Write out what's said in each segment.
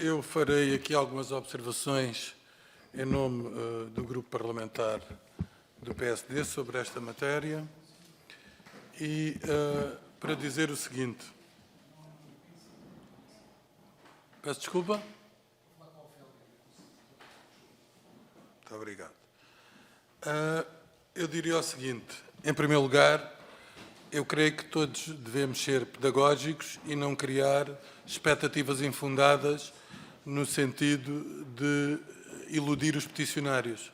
Eu farei aqui algumas observações em nome do Grupo Parlamentar do PSD sobre esta matéria e para dizer o seguinte. Peço desculpa. Muito obrigado. Eu diria o seguinte. Em primeiro lugar, eu creio que todos devemos ser pedagógicos e não criar expectativas infundadas no sentido de iludir os peticionários.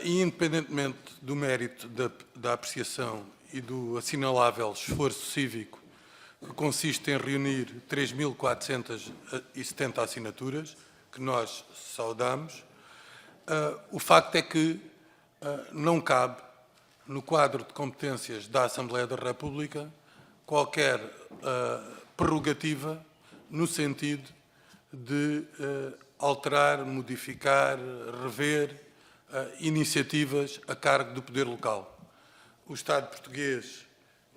E independentemente do mérito da apreciação e do assinalável esforço cívico que consiste em reunir 3.470 assinaturas, que nós saudamos, o facto é que não cabe, no quadro de competências da Assembleia da República, qualquer prerrogativa no sentido de alterar, modificar, rever iniciativas a cargo do poder local. O Estado português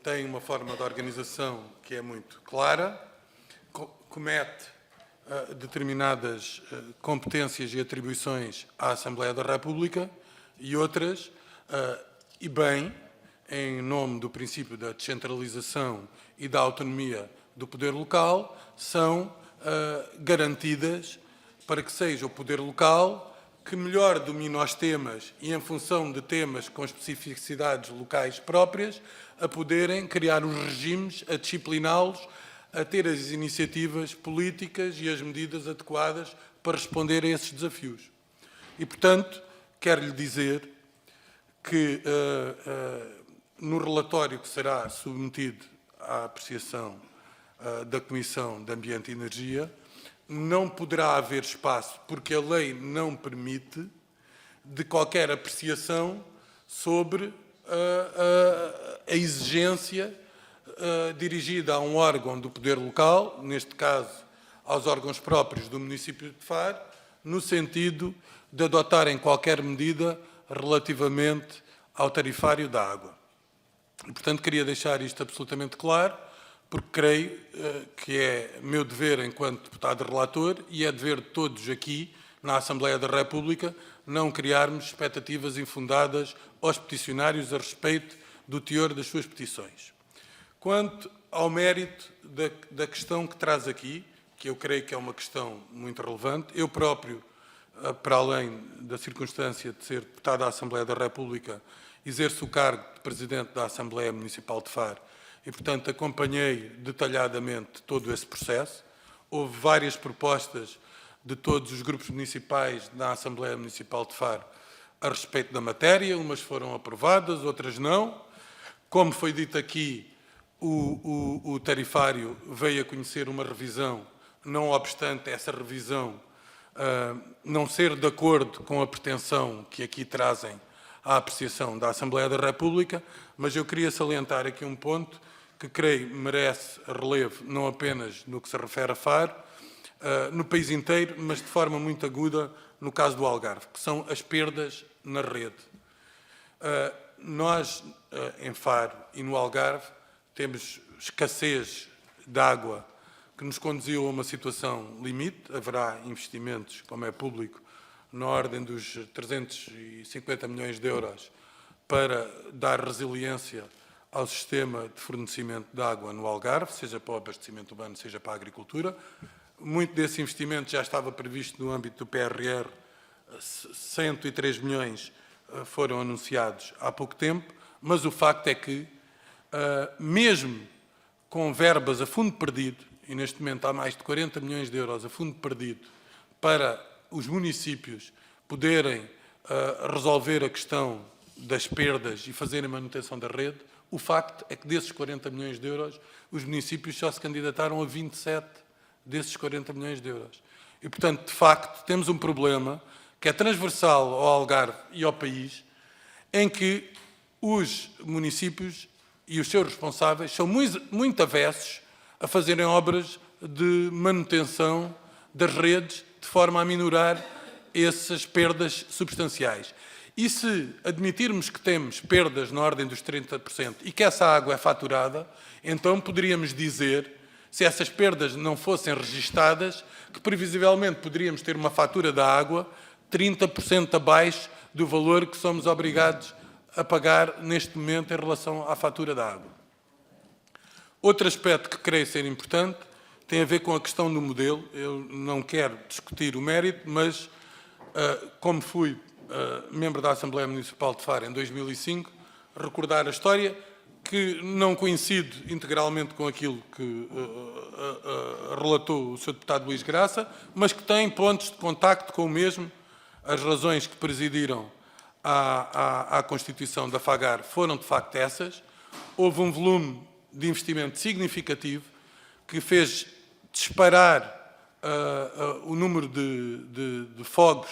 tem uma forma de organização que é muito clara, comete determinadas competências e atribuições à Assembleia da República e outras, e bem, em nome do princípio da descentralização e da autonomia do poder local, são garantidas para que seja o poder local que melhor domina os temas e, em função de temas com especificidades locais próprias, a poderem criar os regimes, a discipliná-los, a ter as iniciativas políticas e as medidas adequadas para responder a esses desafios. E, portanto, quero-lhe dizer que no relatório que será submetido à apreciação da Comissão de Ambiente e Energia, não poderá haver espaço, porque a lei não permite, de qualquer apreciação sobre a exigência dirigida a um órgão do poder local, neste caso aos órgãos próprios do município de Faro, no sentido de adotarem qualquer medida relativamente ao tarifário da água. E, portanto, queria deixar isto absolutamente claro, porque creio que é meu dever enquanto deputado relator e é dever de todos aqui, na Assembleia da República, não criarmos expectativas infundadas aos peticionários a respeito do teor das suas petições. Quanto ao mérito da questão que traz aqui, que eu creio que é uma questão muito relevante, eu próprio, para além da circunstância de ser deputado da Assembleia da República, exerço o cargo de Presidente da Assembleia Municipal de Faro e, portanto, acompanhei detalhadamente todo esse processo. Houve várias propostas de todos os grupos municipais na Assembleia Municipal de Faro a respeito da matéria, umas foram aprovadas, outras não. Como foi dito aqui, o tarifário veio a conhecer uma revisão, não obstante essa revisão não ser de acordo com a pretensão que aqui trazem à apreciação da Assembleia da República, mas eu queria salientar aqui um ponto que creio merece relevo, não apenas no que se refere a Faro, no país inteiro, mas de forma muito aguda no caso do Algarve, que são as perdas na rede. Nós, em Faro e no Algarve, temos escassez de água que nos conduziu a uma situação limite. Haverá investimentos, como é público, na ordem dos 350 milhões de euros para dar resiliência ao sistema de fornecimento de água no Algarve, seja para o abastecimento urbano, seja para a agricultura. Muito desse investimento já estava previsto no âmbito do PRR, 103 milhões foram anunciados há pouco tempo, mas o facto é que, mesmo com verbas a fundo perdido, e neste momento há mais de 40 milhões de euros a fundo perdido, para os municípios poderem resolver a questão das perdas e fazerem manutenção da rede, o facto é que desses 40 milhões de euros, os municípios só se candidataram a 27 desses 40 milhões de euros. E, portanto, de facto, temos um problema que é transversal ao Algarve e ao país, em que os municípios e os seus responsáveis são muito avessos a fazerem obras de manutenção das redes de forma a minorar essas perdas substanciais. E se admitirmos que temos perdas na ordem dos 30% e que essa água é faturada, então poderíamos dizer, se essas perdas não fossem registadas, que previsivelmente poderíamos ter uma fatura da água 30% abaixo do valor que somos obrigados a pagar neste momento em relação à fatura da água. Outro aspecto que creio ser importante tem a ver com a questão do modelo. Eu não quero discutir o mérito, mas como fui membro da Assembleia Municipal de Faro em 2005, recordar a história, que não coincide integralmente com aquilo que relatou o Sr. Deputado Luís Graça, mas que tem pontos de contacto com o mesmo. As razões que presidiram à constituição da FAGAR foram, de facto, essas. Houve um volume de investimento significativo que fez disparar o número de fogos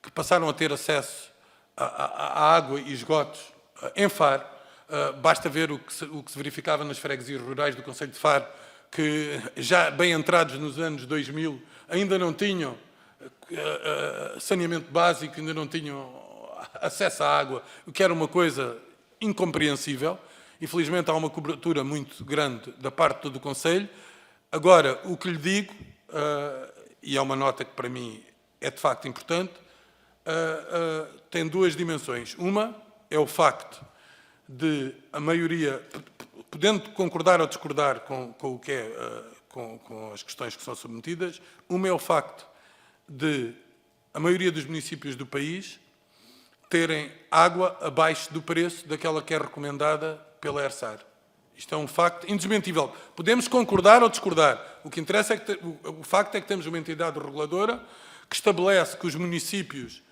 que passaram a ter acesso à água e esgotos em Faro. Basta ver o que se verificava nas freguesias rurais do concelho de Faro, que já bem entrados nos anos 2000 ainda não tinham saneamento básico, ainda não tinham acesso à água, o que era uma coisa incompreensível. Infelizmente há uma cobertura muito grande da parte do concelho. Agora, o que lhe digo, e é uma nota que para mim é de facto importante, tem duas dimensões. Uma é o facto de a maioria, podendo concordar ou discordar com o que é, com as questões que são submetidas, uma é o facto de a maioria dos municípios do país terem água abaixo do preço daquela que é recomendada pela ERSAR. Isto é um facto indesmentível. Podemos concordar ou discordar. O que interessa é que o facto é que temos uma entidade reguladora que estabelece que os municípios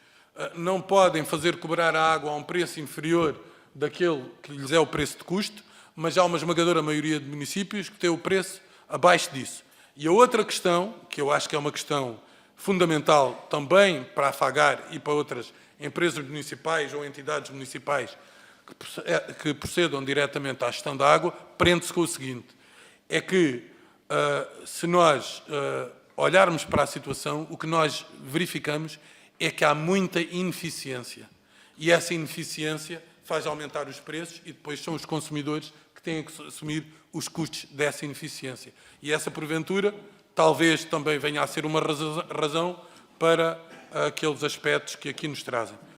não podem fazer cobrar a água a um preço inferior daquele que lhes é o preço de custo, mas há uma esmagadora maioria de municípios que tem o preço abaixo disso. E a outra questão, que eu acho que é uma questão fundamental também para a FAGAR e para outras empresas municipais ou entidades municipais que procedam diretamente à gestão da água, prende-se com o seguinte, é que se nós olharmos para a situação, o que nós verificamos é que há muita ineficiência. E essa ineficiência faz aumentar os preços e depois são os consumidores que têm que assumir os custos dessa ineficiência. E essa, porventura, talvez também venha a ser uma razão para aqueles aspectos que aqui nos trazem.